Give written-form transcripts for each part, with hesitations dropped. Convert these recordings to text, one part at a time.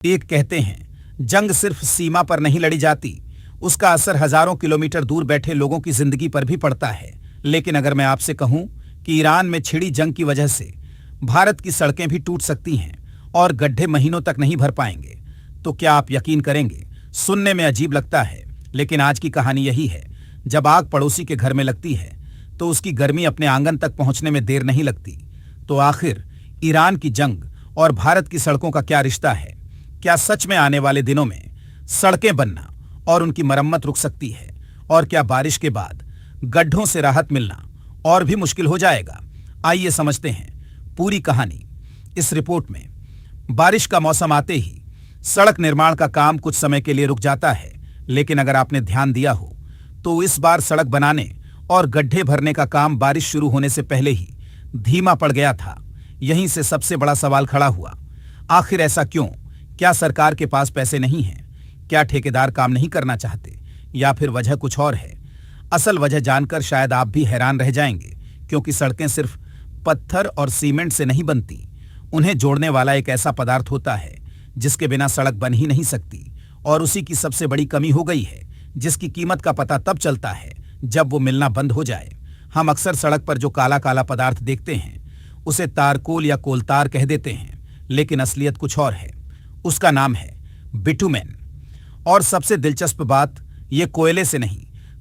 एक कहते हैं, जंग सिर्फ सीमा पर नहीं लड़ी जाती, उसका असर हजारों किलोमीटर दूर बैठे लोगों की जिंदगी पर भी पड़ता है। लेकिन अगर मैं आपसे कहूं कि ईरान में छिड़ी जंग की वजह से भारत की सड़कें भी टूट सकती हैं और गड्ढे महीनों तक नहीं भर पाएंगे, तो क्या आप यकीन करेंगे? सुनने में अजीब लगता है, लेकिन आज की कहानी यही है। जब आग पड़ोसी के घर में लगती है तो उसकी गर्मी अपने आंगन तक पहुंचने में देर नहीं लगती। तो आखिर ईरान की जंग और भारत की सड़कों का क्या रिश्ता है? क्या सच में आने वाले दिनों में सड़कें बनना और उनकी मरम्मत रुक सकती है? और क्या बारिश के बाद गड्ढों से राहत मिलना और भी मुश्किल हो जाएगा? आइए समझते हैं पूरी कहानी इस रिपोर्ट में। बारिश का मौसम आते ही सड़क निर्माण का काम कुछ समय के लिए रुक जाता है, लेकिन अगर आपने ध्यान दिया हो तो इस बार सड़क बनाने और गड्ढे भरने का काम बारिश शुरू होने से पहले ही धीमा पड़ गया था। यहीं से सबसे बड़ा सवाल खड़ा हुआ, आखिर ऐसा क्यों? क्या सरकार के पास पैसे नहीं हैं? क्या ठेकेदार काम नहीं करना चाहते? या फिर वजह कुछ और है? असल वजह जानकर शायद आप भी हैरान रह जाएंगे, क्योंकि सड़कें सिर्फ पत्थर और सीमेंट से नहीं बनती। उन्हें जोड़ने वाला एक ऐसा पदार्थ होता है जिसके बिना सड़क बन ही नहीं सकती, और उसी की सबसे बड़ी कमी हो गई है, जिसकी कीमत का पता तब चलता है जब वो मिलना बंद हो जाए। हम अक्सर सड़क पर जो काला काला पदार्थ देखते हैं उसे तारकोल या कोलतार कह देते हैं, लेकिन असलियत कुछ और है। उसका नाम है बिटुमेन। और सबसे दिलचस्प बात, ये कोयले से नहीं,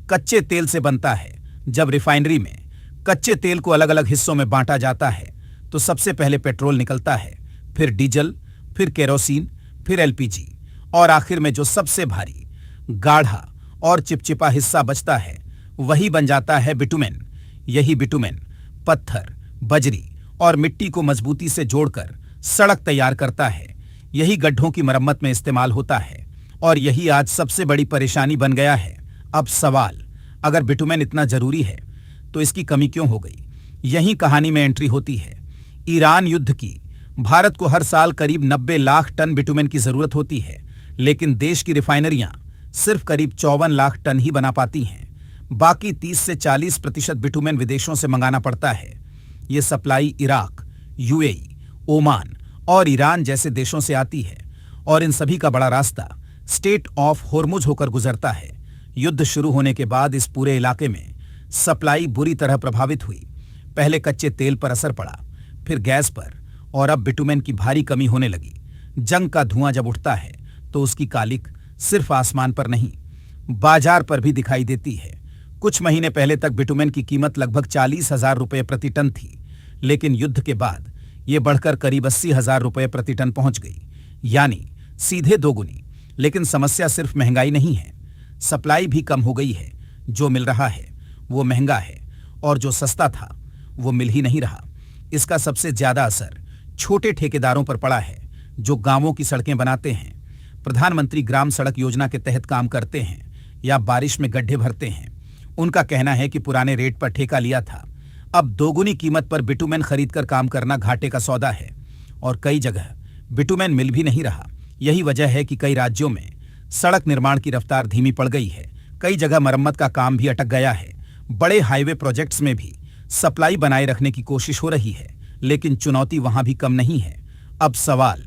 कच्चे तेल से बनता है। जब रिफाइनरी में कच्चे तेल को अलग अलग हिस्सों में बांटा जाता है तो सबसे पहले पेट्रोल निकलता है, फिर डीजल, फिर केरोसिन, फिर एलपीजी, और आखिर में जो सबसे भारी, गाढ़ा और चिपचिपा हिस्सा बचता है वही बन जाता है बिटुमेन। यही बिटुमेन पत्थर, बजरी और मिट्टी को मजबूती से जोड़कर सड़क तैयार करता है। यही गड्ढों की मरम्मत में इस्तेमाल होता है, और यही आज सबसे बड़ी परेशानी बन गया है। अब सवाल, अगर बिटुमेन इतना जरूरी है तो इसकी कमी क्यों हो गई? यही कहानी में एंट्री होती है। ईरान युद्ध की भारत को हर साल करीब 90 लाख टन बिटुमेन की जरूरत होती है, लेकिन देश की रिफाइनरियां सिर्फ करीब 54 लाख टन ही बना पाती हैं। बाकी 30 से 40% बिटुमेन विदेशों से मंगाना पड़ता है। ये सप्लाई इराक, यूएई, ओमान और ईरान जैसे देशों से आती है, और इन सभी का बड़ा रास्ता स्टेट ऑफ होर्मुज होकर गुजरता है। युद्ध शुरू होने के बाद इस पूरे इलाके में सप्लाई बुरी तरह प्रभावित हुई। पहले कच्चे तेल पर असर पड़ा, फिर गैस पर, और अब बिटुमेन की भारी कमी होने लगी। जंग का धुआं जब उठता है तो उसकी कालिक सिर्फ आसमान पर नहीं, बाजार पर भी दिखाई देती है। कुछ महीने पहले तक बिटुमेन की कीमत लगभग 40,000 रुपये प्रति टन थी, लेकिन युद्ध के बाद ये बढ़कर करीब 80,000 रुपये प्रति टन पहुंच गई, यानी सीधे दोगुनी। लेकिन समस्या सिर्फ महंगाई नहीं है, सप्लाई भी कम हो गई है। जो मिल रहा है वो महंगा है, और जो सस्ता था वो मिल ही नहीं रहा। इसका सबसे ज्यादा असर छोटे ठेकेदारों पर पड़ा है, जो गांवों की सड़कें बनाते हैं, प्रधानमंत्री ग्राम सड़क योजना के तहत काम करते हैं, या बारिश में गड्ढे भरते हैं। उनका कहना है कि पुराने रेट पर ठेका लिया था, अब दोगुनी कीमत पर बिटुमेन खरीदकर काम करना घाटे का सौदा है, और कई जगह बिटुमेन मिल भी नहीं रहा। यही वजह है कि कई राज्यों में सड़क निर्माण की रफ्तार धीमी पड़ गई है। कई जगह मरम्मत का काम भी अटक गया है। बड़े हाईवे प्रोजेक्ट्स में भी सप्लाई बनाए रखने की कोशिश हो रही है, लेकिन चुनौती वहां भी कम नहीं है। अब सवाल,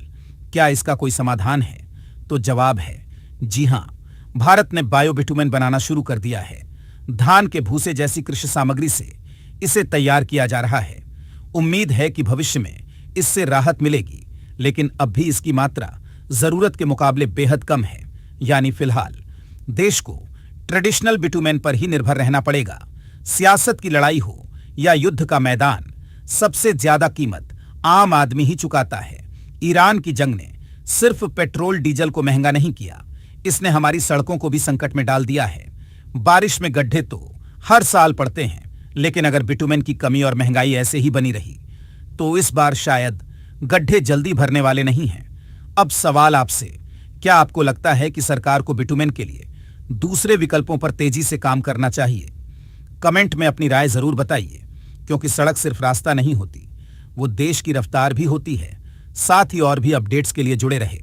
क्या इसका कोई समाधान है? तो जवाब है जी हां। भारत ने बायो बिटुमेन बनाना शुरू कर दिया है। धान के भूसे जैसी कृषि सामग्री से इसे तैयार किया जा रहा है। उम्मीद है कि भविष्य में इससे राहत मिलेगी, लेकिन अब भी इसकी मात्रा जरूरत के मुकाबले बेहद कम है। यानी फिलहाल देश को ट्रेडिशनल बिटुमेन पर ही निर्भर रहना पड़ेगा। सियासत की लड़ाई हो या युद्ध का मैदान, सबसे ज्यादा कीमत आम आदमी ही चुकाता है। ईरान की जंग ने सिर्फ पेट्रोल डीजल को महंगा नहीं किया, इसने हमारी सड़कों को भी संकट में डाल दिया है। बारिश में गड्ढे तो हर साल पड़ते हैं, लेकिन अगर बिटुमेन की कमी और महंगाई ऐसे ही बनी रही तो इस बार शायद गड्ढे जल्दी भरने वाले नहीं हैं। अब सवाल आपसे, क्या आपको लगता है कि सरकार को बिटुमेन के लिए दूसरे विकल्पों पर तेजी से काम करना चाहिए? कमेंट में अपनी राय जरूर बताइए, क्योंकि सड़क सिर्फ रास्ता नहीं होती, वो देश की रफ्तार भी होती है। साथ ही और भी अपडेट्स के लिए जुड़े रहे।